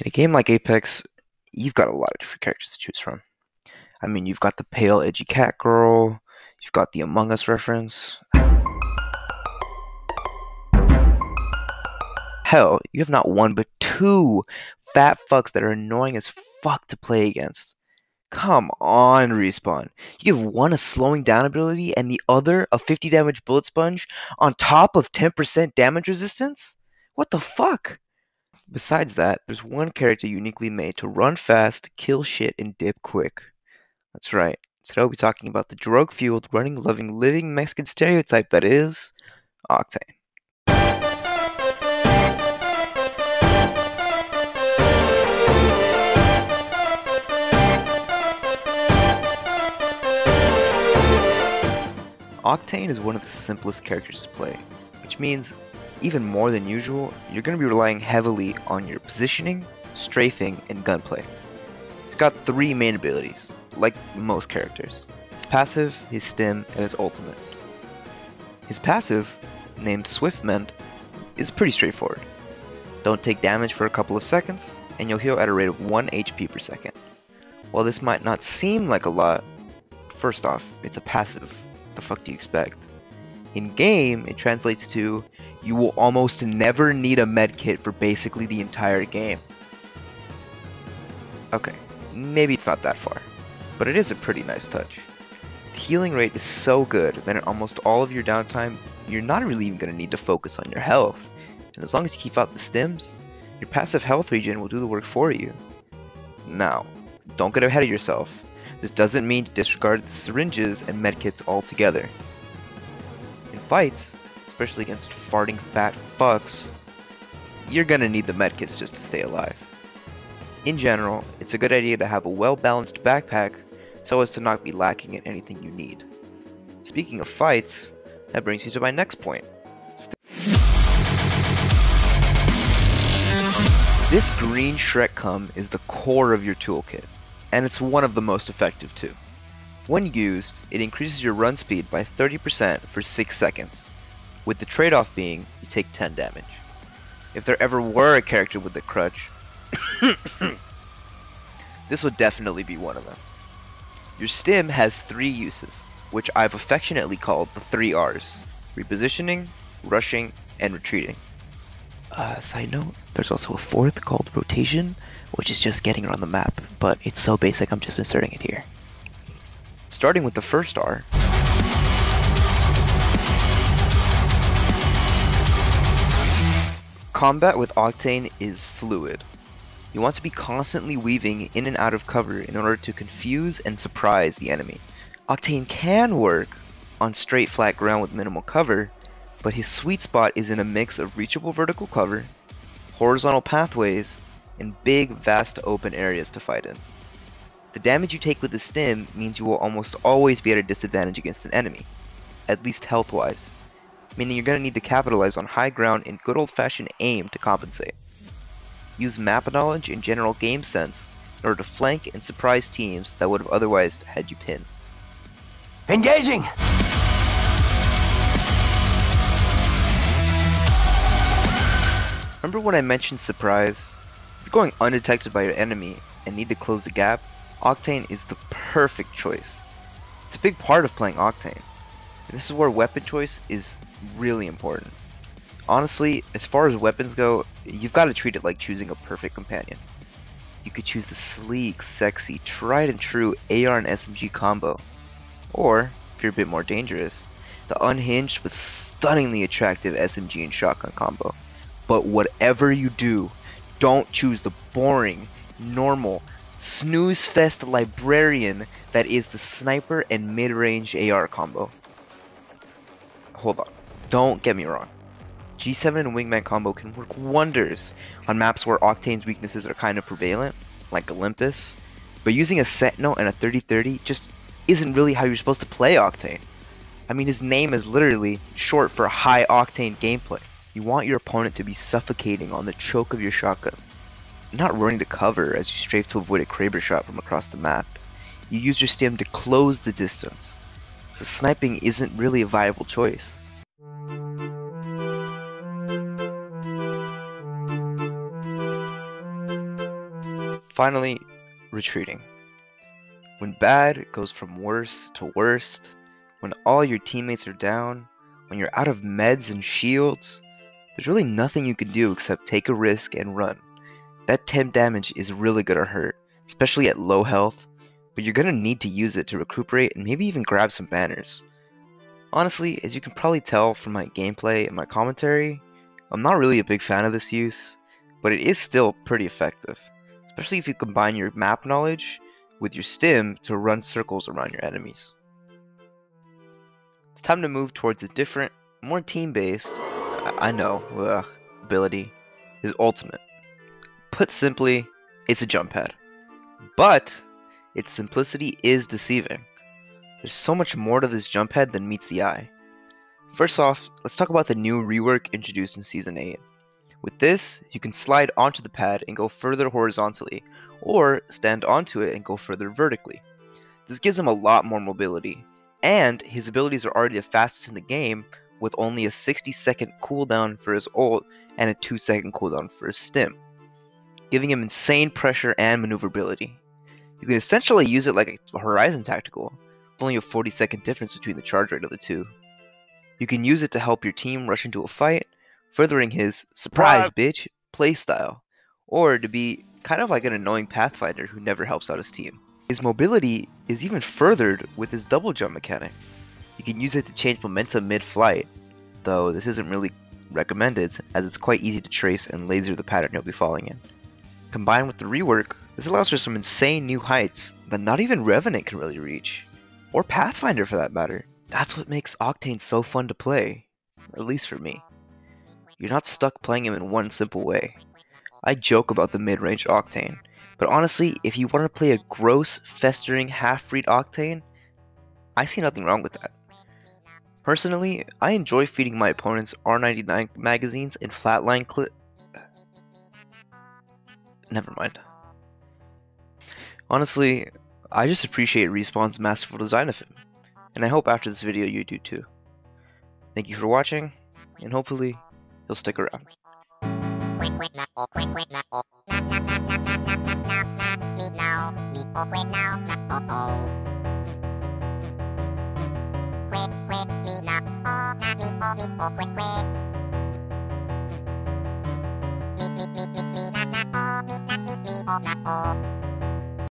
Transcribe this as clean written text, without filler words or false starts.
In a game like Apex, you've got a lot of different characters to choose from. I mean, you've got the pale, edgy cat girl, you've got the Among Us reference. Hell, you have not one but two fat fucks that are annoying as fuck to play against. Come on, Respawn. You give one a slowing down ability and the other a 50 damage bullet sponge on top of 10% damage resistance? What the fuck? Besides that, there's one character uniquely made to run fast, kill shit, and dip quick. That's right. Today we'll be talking about the drug-fueled, running, loving, living Mexican stereotype that is Octane. Octane is one of the simplest characters to play, which means, even more than usual, you're going to be relying heavily on your positioning, strafing, and gunplay. He's got three main abilities, like most characters: his passive, his stim, and his ultimate. His passive, named Swift Mend, is pretty straightforward. Don't take damage for a couple of seconds, and you'll heal at a rate of 1 HP per second. While this might not seem like a lot, first off, it's a passive. What the fuck do you expect? In game, it translates to, you will almost never need a medkit for basically the entire game. Okay, maybe it's not that far, but it is a pretty nice touch. The healing rate is so good that in almost all of your downtime, you're not really even going to need to focus on your health. And as long as you keep out the stims, your passive health regen will do the work for you. Now, don't get ahead of yourself. This doesn't mean to disregard the syringes and medkits altogether. In fights, especially against farting fat fucks, you're gonna need the medkits just to stay alive. In general, it's a good idea to have a well-balanced backpack so as to not be lacking in anything you need. Speaking of fights, that brings me to my next point. This green Shrek cum is the core of your toolkit, and it's one of the most effective too. When used, it increases your run speed by 30% for 6 seconds, with the trade-off being you take 10 damage. If there ever were a character with the crutch, this would definitely be one of them. Your stim has 3 uses, which I've affectionately called the 3 R's: repositioning, rushing, and retreating. Side note, there's also a 4th called rotation, which is just getting around the map, but it's so basic I'm just inserting it here. Starting with the first R, combat with Octane is fluid. You want to be constantly weaving in and out of cover in order to confuse and surprise the enemy. Octane can work on straight flat ground with minimal cover, but his sweet spot is in a mix of reachable vertical cover, horizontal pathways, and big, vast open areas to fight in. The damage you take with the stim means you will almost always be at a disadvantage against an enemy, at least health-wise, meaning you're going to need to capitalize on high ground and good old-fashioned aim to compensate. Use map knowledge and general game sense in order to flank and surprise teams that would have otherwise had you pinned. Engaging! Remember when I mentioned surprise? If you're going undetected by your enemy and need to close the gap, Octane is the perfect choice. It's a big part of playing Octane, and this is where weapon choice is really important. Honestly, as far as weapons go, you've got to treat it like choosing a perfect companion. You could choose the sleek, sexy, tried and true AR and SMG combo, or, if you're a bit more dangerous, the unhinged but stunningly attractive SMG and shotgun combo. But whatever you do, don't choose the boring, normal, snooze-fest librarian that is the sniper and mid-range AR combo. Hold on, don't get me wrong. G7 and Wingman combo can work wonders on maps where Octane's weaknesses are kind of prevalent, like Olympus, but using a Sentinel and a 30-30 just isn't really how you're supposed to play Octane. I mean, his name is literally short for high octane gameplay. You want your opponent to be suffocating on the choke of your shotgun, not running to cover as you strafe to avoid a Kraber shot from across the map. You use your stim to close the distance, so sniping isn't really a viable choice. finally, retreating. When bad goes from worse to worst, when all your teammates are down, when you're out of meds and shields, there's really nothing you can do except take a risk and run. That 10 damage is really gonna hurt, especially at low health, but you're gonna need to use it to recuperate and maybe even grab some banners. Honestly, as you can probably tell from my gameplay and my commentary, I'm not really a big fan of this use, but it is still pretty effective, especially if you combine your map knowledge with your stim to run circles around your enemies. It's time to move towards a different, more team-based, I know, ability, his ultimate. Put simply, it's a jump pad. But its simplicity is deceiving. There's so much more to this jump pad than meets the eye. First off, let's talk about the new rework introduced in Season 8. With this, you can slide onto the pad and go further horizontally, or stand onto it and go further vertically. This gives him a lot more mobility, and his abilities are already the fastest in the game, with only a 60-second cooldown for his ult and a 2-second cooldown for his stim, giving him insane pressure and maneuverability. You can essentially use it like a Horizon tactical, with only a 40-second difference between the charge rate of the two. You can use it to help your team rush into a fight, furthering his surprise bitch playstyle, or to be kind of like an annoying pathfinder who never helps out his team. His mobility is even furthered with his double jump mechanic. You can use it to change momentum mid-flight, though this isn't really recommended as it's quite easy to trace and laser the pattern you'll be falling in. Combined with the rework, this allows for some insane new heights that not even Revenant can really reach, or Pathfinder for that matter. That's what makes Octane so fun to play, at least for me. You're not stuck playing him in one simple way. I joke about the mid-range Octane, but honestly, if you want to play a gross, festering, half-breed Octane, I see nothing wrong with that. Personally, I enjoy feeding my opponents R99 magazines in flatline Never mind. Honestly, I just appreciate Respawn's masterful design of him, and I hope after this video you do too. Thank you for watching, and hopefully, you'll stick around. Me,